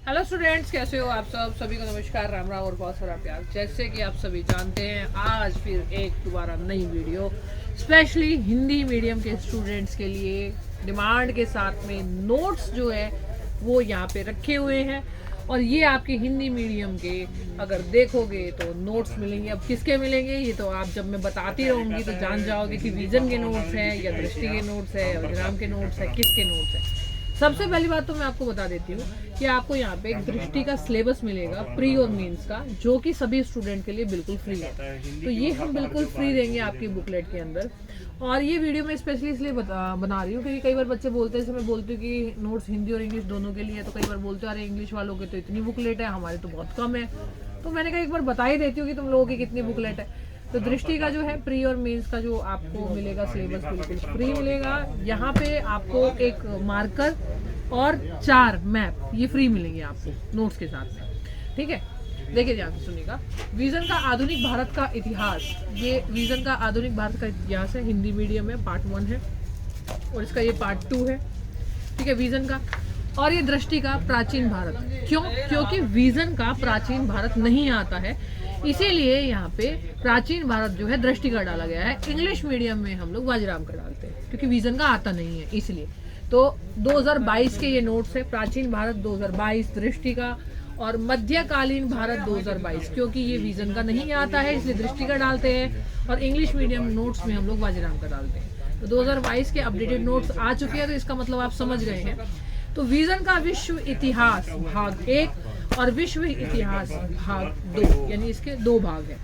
Hello students, कैसे हो आप सब? सभी को नमस्कार, राम राम और बहुत सारा प्यार। जैसे कि आप सभी जानते हैं, आज फिर एक दोबारा नई वीडियो स्पेशली हिंदी मीडियम के स्टूडेंट्स के लिए डिमांड के साथ में नोट्स जो है वो यहाँ पे रखे हुए हैं। और ये आपके हिंदी मीडियम के अगर देखोगे तो नोट्स मिलेंगे। अब किसके मिलेंगे ये तो आप जब मैं बताती रहूँगी तो जान जाओगे कि विजन के नोट्स हैं या दृष्टि के नोट्स है, अभिराम के नोट्स है, किसके नोट्स है। सबसे पहली बात तो मैं आपको बता देती हूँ कि आपको यहाँ पे एक दृष्टि का सिलेबस मिलेगा प्री और मेंस का, जो कि सभी स्टूडेंट के लिए बिल्कुल फ्री है। तो ये हम बिल्कुल फ्री देंगे आपकी बुकलेट के अंदर। और ये वीडियो मैं स्पेशली इसलिए बना रही हूँ क्योंकि कई बार बच्चे बोलते हैं, जैसे मैं बोलती हूँ कि नोट्स हिंदी और इंग्लिश दोनों के लिए है, तो कई बार बोलते हैं अरे इंग्लिश वालों के तो इतनी बुकलेट है, हमारे तो बहुत कम है। तो मैंने कहा एक बार बता ही देती हूँ कि तुम लोगों की कितनी बुकलेट है। तो दृष्टि का जो है प्री और मेंस का जो आपको मिलेगा सिलेबस बिल्कुल फ्री मिलेगा। यहाँ पे आपको एक मार्कर और 4 मैप ये फ्री मिलेंगे आपको नोट्स के साथ में, ठीक है। देखिए ध्यान से सुनिएगा। विजन का आधुनिक भारत का इतिहास, ये विजन का आधुनिक भारत का इतिहास है, हिंदी मीडियम में पार्ट 1 है और इसका ये पार्ट 2 है, ठीक है, विजन का। और ये दृष्टि का प्राचीन भारत, क्योंकि विजन का प्राचीन भारत नहीं आता है, इसीलिए यहाँ पे प्राचीन भारत जो है दृष्टि का डाला गया है। इंग्लिश मीडियम में हम लोग वाजीराम का डालते हैं क्योंकि विजन का आता नहीं है, इसलिए। तो 2022 के ये नोट्स है, प्राचीन भारत 2022 दृष्टि का, और मध्यकालीन भारत 2022 क्योंकि ये विजन का नहीं आता है इसलिए दृष्टि का डालते हैं, और इंग्लिश मीडियम नोट्स में हम लोग वाजीराम का डालते हैं। तो 2022 के अपडेटेड नोट्स आ चुके हैं, तो इसका मतलब आप समझ गए हैं। तो विजन का विश्व इतिहास भाग 1 और विश्व इतिहास भाग 2, यानी इसके 2 भाग हैं।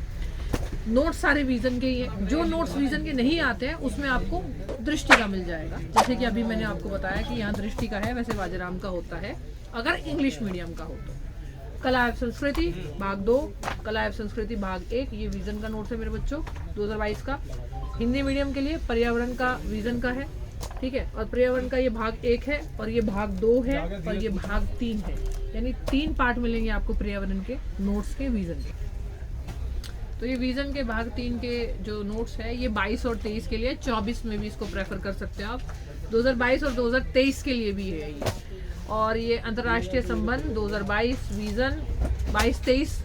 नोट्स सारे विजन के ही हैं। जो नोट्स विजन के नहीं आते हैं उसमें आपको दृष्टि का मिल जाएगा, जैसे कि अभी मैंने आपको बताया कि यहाँ दृष्टि का है, वैसे वाजीराम का होता है अगर इंग्लिश मीडियम का हो तो। कला एवं संस्कृति भाग 2, कला एवं संस्कृति भाग 1 ये विजन का नोट्स है मेरे बच्चों 2022 का। हिंदी मीडियम के लिए पर्यावरण का विजन का है, ठीक है, और पर्यावरण का ये भाग 1 है और ये भाग 2 है और ये भाग 3 है, यानी 3 पार्ट मिलेंगे आपको पर्यावरण के नोट्स के विजन के। तो ये विजन के भाग 3 के जो नोट्स है ये 22 और 23 के लिए, 24 में भी इसको प्रेफर कर सकते हैं आप, 2022 और 2023 के लिए भी है ये। और ये अंतर्राष्ट्रीय संबंध 2022 विजन 22-23,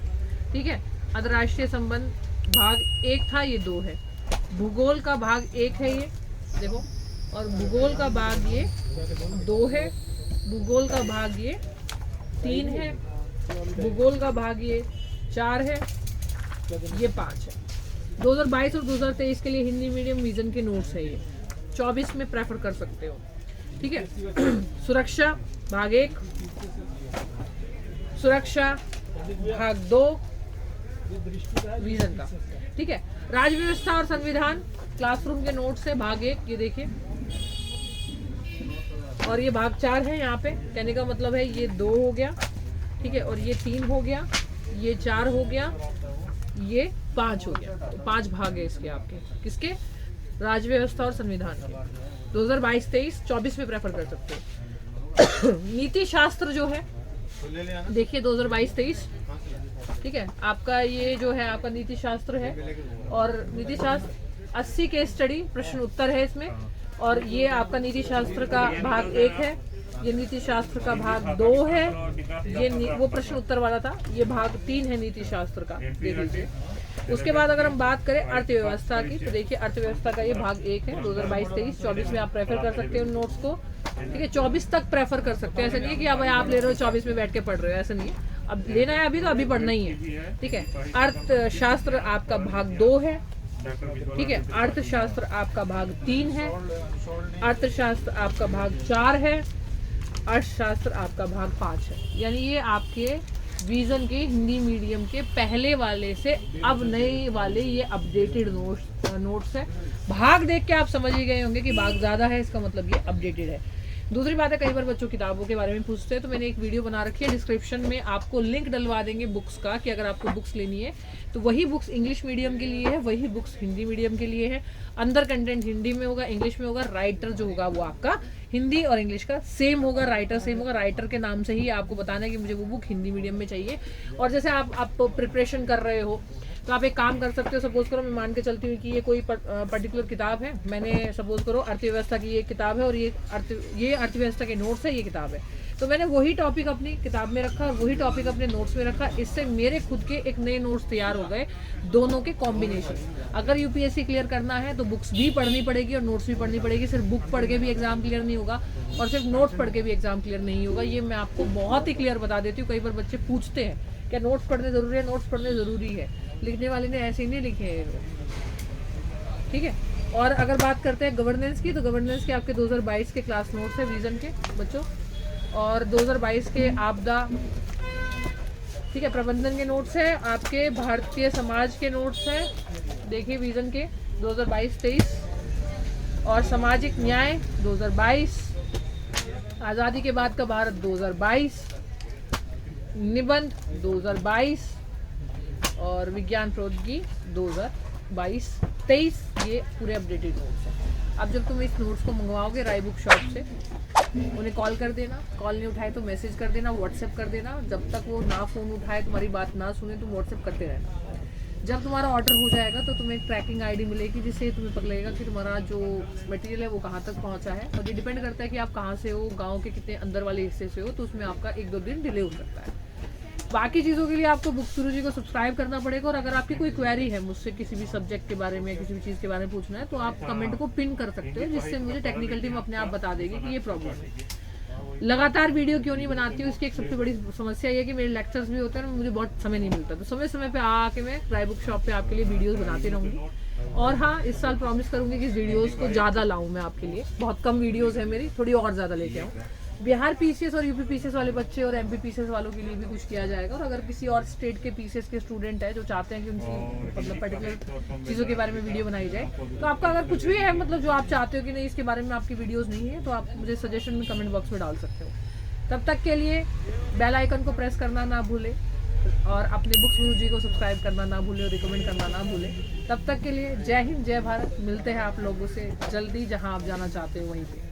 ठीक है। अंतर्राष्ट्रीय संबंध भाग 1 था, ये 2 है। भूगोल का भाग 1 है ये देखो, और भूगोल का भाग ये 2 है, भूगोल का भाग ये 3 है, भूगोल का भाग ये 4 है, ये 5 है। 2022 और 2023 के लिए हिंदी मीडियम विजन के नोट्स है ये, 24 में प्रेफर कर सकते हो, ठीक है। सुरक्षा भाग 1, सुरक्षा भाग 2 विजन का, ठीक है। राज्य व्यवस्था और संविधान क्लासरूम के नोट्स है भाग 1, ये देखिए, और ये भाग 4 है। यहाँ पे कहने का मतलब है ये 2 हो गया, ठीक है, और ये 3 हो गया, ये 4 हो गया, ये 5 हो गया। तो 5 भाग है इसके, आपके किसके, राज्य व्यवस्था और संविधान के। 2022-23 24 में प्रेफर कर सकते हो। नीति शास्त्र जो है देखिए 2022-23, ठीक है, आपका ये जो है आपका नीति शास्त्र है, और नीति शास्त्र 80 के स्टडी प्रश्न उत्तर है इसमें, और ये आपका नीति शास्त्र का भाग 1 है, ये नीति शास्त्र का भाग 2 है, ये वो प्रश्न उत्तर वाला था, ये भाग 3 है नीति शास्त्र का, देख लीजिए। उसके बाद अगर हम बात करें अर्थव्यवस्था की, तो देखिए अर्थव्यवस्था का ये भाग 1 है, 2022-23 24 में आप प्रेफर कर सकते हो उन नोट्स को, ठीक है। 24 तक प्रेफर कर सकते हैं, ऐसा नहीं है कि अब आप ले रहे हो 24 में बैठ के पढ़ रहे हो, ऐसा नहीं है। अब लेना है अभी तो अभी पढ़ना ही है, ठीक है। अर्थशास्त्र आपका भाग 2 है, ठीक है। अर्थशास्त्र आपका भाग 3 है, अर्थशास्त्र आपका भाग 4 है, अर्थशास्त्र आपका भाग 5 है। यानी ये आपके विजन के हिंदी मीडियम के पहले वाले से अब नए वाले ये अपडेटेड नोट्स है। भाग देख के आप समझ ही गए होंगे कि भाग ज़्यादा है, इसका मतलब ये अपडेटेड है। दूसरी बात है, कई बार बच्चों किताबों के बारे में पूछते हैं, तो मैंने एक वीडियो बना रखी है, डिस्क्रिप्शन में आपको लिंक डलवा देंगे बुक्स का, कि अगर आपको बुक्स लेनी है तो वही बुक्स इंग्लिश मीडियम के लिए है, वही बुक्स हिंदी मीडियम के लिए है। अंदर कंटेंट हिंदी में होगा, इंग्लिश में होगा, राइटर जो होगा वो आपका हिंदी और इंग्लिश का सेम होगा, राइटर सेम होगा। राइटर के नाम से ही आपको बताना है कि मुझे वो बुक हिंदी मीडियम में चाहिए। और जैसे आप प्रिपरेशन कर रहे हो तो आप एक काम कर सकते हो, सपोज करो मैं मान के चलती हूँ कि ये कोई पर्टिकुलर किताब है, मैंने सपोज करो अर्थव्यवस्था की ये किताब है और ये अर्थव्यवस्था के नोट्स है, ये किताब है, तो मैंने वही टॉपिक अपनी किताब में रखा और वही टॉपिक अपने नोट्स में रखा। इससे मेरे खुद के एक नए नोट्स तैयार हो गए, दोनों के कॉम्बिनेशन। अगर यूपीएससी क्लियर करना है तो बुक्स भी पढ़नी पड़ेगी और नोट्स भी पढ़नी पड़ेगी। सिर्फ बुक पढ़ के भी एग्जाम क्लियर नहीं होगा और सिर्फ नोट्स पढ़ के भी एग्जाम क्लियर नहीं होगा। ये मैं आपको बहुत ही क्लियर बता देती हूँ। कई बार बच्चे पूछते हैं क्या नोट्स पढ़ने जरूरी है, नोट्स पढ़ने जरूरी है। लिखने वाले ने ऐसे ही नहीं लिखे हैं, ठीक है। और अगर बात करते हैं गवर्नेंस की, तो गवर्नेंस के आपके 2022 के क्लास नोट्स है विजन के बच्चों, और 2022 के आपदा, ठीक है, प्रबंधन के नोट्स है, आपके भारतीय समाज के नोट्स है, देखिए विजन के 2022-23, और सामाजिक न्याय 2022, आज़ादी के बाद का भारत 2022, निबंध 2022 और विज्ञान प्रौद्योगिकी 2022-23, ये पूरे अपडेटेड नोट्स हैं। अब जब तुम इस नोट्स को मंगवाओगे राय बुक शॉप से, उन्हें कॉल कर देना, कॉल नहीं उठाए तो मैसेज कर देना, व्हाट्सएप कर देना। जब तक वो ना फ़ोन उठाए, तुम्हारी बात ना सुने, तुम व्हाट्सएप करते रहना। जब तुम्हारा ऑर्डर हो जाएगा तो तुम्हें एक ट्रैकिंग आईडी मिलेगी, जिससे तुम्हें पता लगेगा कि तुम्हारा जो मटेरियल है वो कहाँ तक पहुँचा है। और ये डिपेंड करता है कि आप कहाँ से हो, गाँव के कितने अंदर वाले हिस्से से हो, तो उसमें आपका 1-2 दिन डिले हो सकता है। बाकी चीज़ों के लिए आपको बुक गुरु जी को सब्सक्राइब करना पड़ेगा। और अगर आपकी कोई क्वेरी है मुझसे किसी भी सब्जेक्ट के बारे में, किसी भी चीज़ के बारे में पूछना है, तो आप कमेंट को पिन कर सकते हो, जिससे मुझे टेक्निकल टीम अपने आप बता देगी कि ये प्रॉब्लम है। लगातार वीडियो क्यों नहीं बनाती हूँ, इसकी एक सबसे बड़ी समस्या ये है कि मेरे लेक्चर्स भी होते हैं ना, मुझे बहुत समय नहीं मिलता। तो समय समय पे आके मैं राय बुक शॉप पे आपके लिए वीडियोस बनाती रहूँगी। और हाँ, इस साल प्रॉमिस करूँगी कि इस वीडियोस को ज़्यादा लाऊँ मैं आपके लिए। बहुत कम वीडियोस है मेरी, थोड़ी और ज़्यादा लेके आऊँ। बिहार पीसीएस और यूपी पीसीएस वाले बच्चे और एमपी पीसीएस वालों के लिए भी कुछ किया जाएगा। और अगर किसी और स्टेट के पीसीएस के स्टूडेंट है जो चाहते हैं कि उनकी मतलब पर्टिकुलर चीज़ों के बारे में वीडियो बनाई जाए, तो आपका अगर कुछ भी है मतलब जो आप चाहते हो कि नहीं इसके बारे में आपकी वीडियोस नहीं है, तो आप मुझे सजेशन में कमेंट बॉक्स में डाल सकते हो। तब तक के लिए बेल आइकन को प्रेस करना ना भूलें और अपने बुक्स गुरु जी को सब्सक्राइब करना ना भूलें और रिकमेंड करना ना भूलें। तब तक के लिए जय हिंद, जय भारत। मिलते हैं आप लोगों से जल्दी, जहां आप जाना चाहते हो वहीं पे।